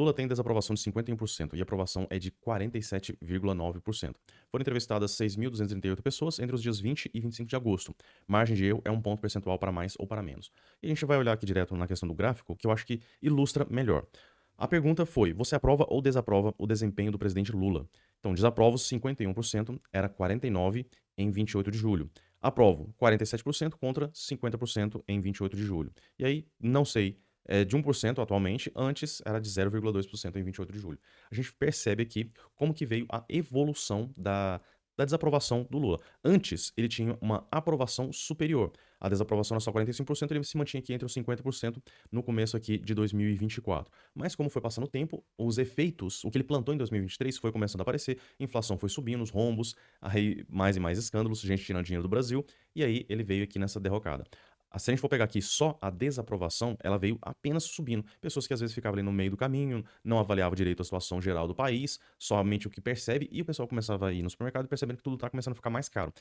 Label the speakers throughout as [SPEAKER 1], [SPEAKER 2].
[SPEAKER 1] Lula tem desaprovação de 51% e aprovação é de 47,9%. Foram entrevistadas 6.238 pessoas entre os dias 20 e 25 de agosto. Margem de erro é um ponto percentual para mais ou para menos. E a gente vai olhar aqui direto na questão do gráfico, que eu acho que ilustra melhor. A pergunta foi: você aprova ou desaprova o desempenho do presidente Lula? Então, desaprovo 51%, era 49% em 28 de julho. Aprovo 47% contra 50% em 28 de julho. E aí, não sei, de 1% atualmente, antes era de 0,2% em 28 de julho. A gente percebe aqui como que veio a evolução da desaprovação do Lula. Antes, ele tinha uma aprovação superior. A desaprovação era só 45%, ele se mantinha aqui entre os 50% no começo aqui de 2024. Mas como foi passando o tempo, os efeitos, o que ele plantou em 2023 foi começando a aparecer, inflação foi subindo, os rombos, aí mais e mais escândalos, gente tirando dinheiro do Brasil, e aí ele veio aqui nessa derrocada. Se a gente for pegar aqui só a desaprovação, ela veio apenas subindo. Pessoas que às vezes ficavam ali no meio do caminho, não avaliavam direito a situação geral do país, somente o que percebe, e o pessoal começava a ir no supermercado e percebendo que tudo está começando a ficar mais caro.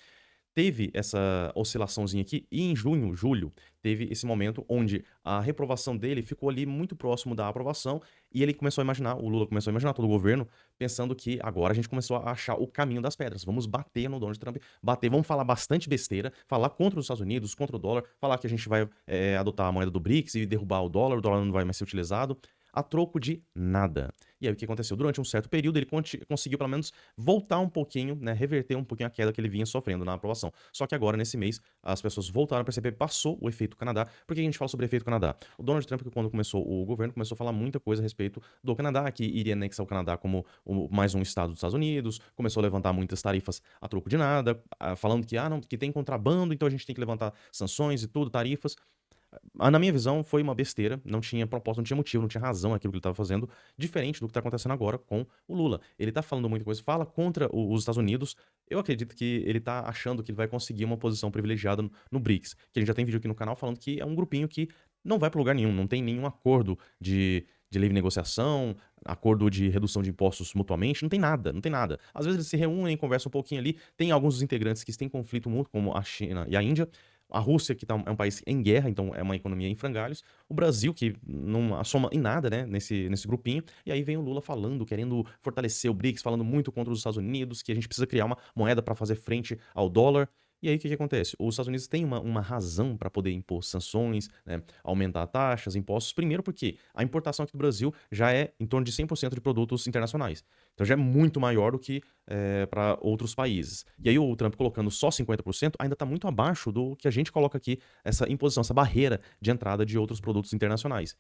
[SPEAKER 1] Teve essa oscilaçãozinha aqui e em junho, julho, teve esse momento onde a reprovação dele ficou ali muito próximo da aprovação e ele começou a imaginar, o Lula começou a imaginar, todo o governo, pensando que agora a gente começou a achar o caminho das pedras. Vamos bater no Donald Trump, bater, vamos falar bastante besteira, falar contra os Estados Unidos, contra o dólar, falar que a gente vai adotar a moeda do BRICS e derrubar o dólar não vai mais ser utilizado, a troco de nada. E aí o que aconteceu? Durante um certo período ele conseguiu pelo menos voltar um pouquinho, né, reverter um pouquinho a queda que ele vinha sofrendo na aprovação. Só que agora, nesse mês, as pessoas voltaram a perceber, passou o efeito Canadá. Por que a gente fala sobre efeito Canadá? O Donald Trump, quando começou o governo, começou a falar muita coisa a respeito do Canadá, que iria anexar o Canadá como mais um estado dos Estados Unidos, começou a levantar muitas tarifas a troco de nada, falando que, não, que tem contrabando, então a gente tem que levantar sanções e tudo, tarifas. Na minha visão, foi uma besteira, não tinha propósito, não tinha motivo, não tinha razão aquilo que ele estava fazendo, diferente do que está acontecendo agora com o Lula. Ele está falando muita coisa, fala contra os Estados Unidos. Eu acredito que ele está achando que ele vai conseguir uma posição privilegiada no BRICS, que a gente já tem vídeo aqui no canal falando que é um grupinho que não vai para lugar nenhum, não tem nenhum acordo de livre negociação, acordo de redução de impostos mutuamente, não tem nada, não tem nada. Às vezes eles se reúnem, conversam um pouquinho ali, tem alguns dos integrantes que têm conflito mútuo, como a China e a Índia, a Rússia, que é um país em guerra, então é uma economia em frangalhos. O Brasil, que não soma em nada, né, nesse grupinho. E aí vem o Lula falando, querendo fortalecer o BRICS, falando muito contra os Estados Unidos, que a gente precisa criar uma moeda para fazer frente ao dólar. E aí o que acontece? Os Estados Unidos têm uma razão para poder impor sanções, né, aumentar taxas, impostos. Primeiro porque a importação aqui do Brasil já é em torno de 100% de produtos internacionais. Então já é muito maior do que para outros países. E aí o Trump colocando só 50% ainda está muito abaixo do que a gente coloca aqui, essa imposição, essa barreira de entrada de outros produtos internacionais.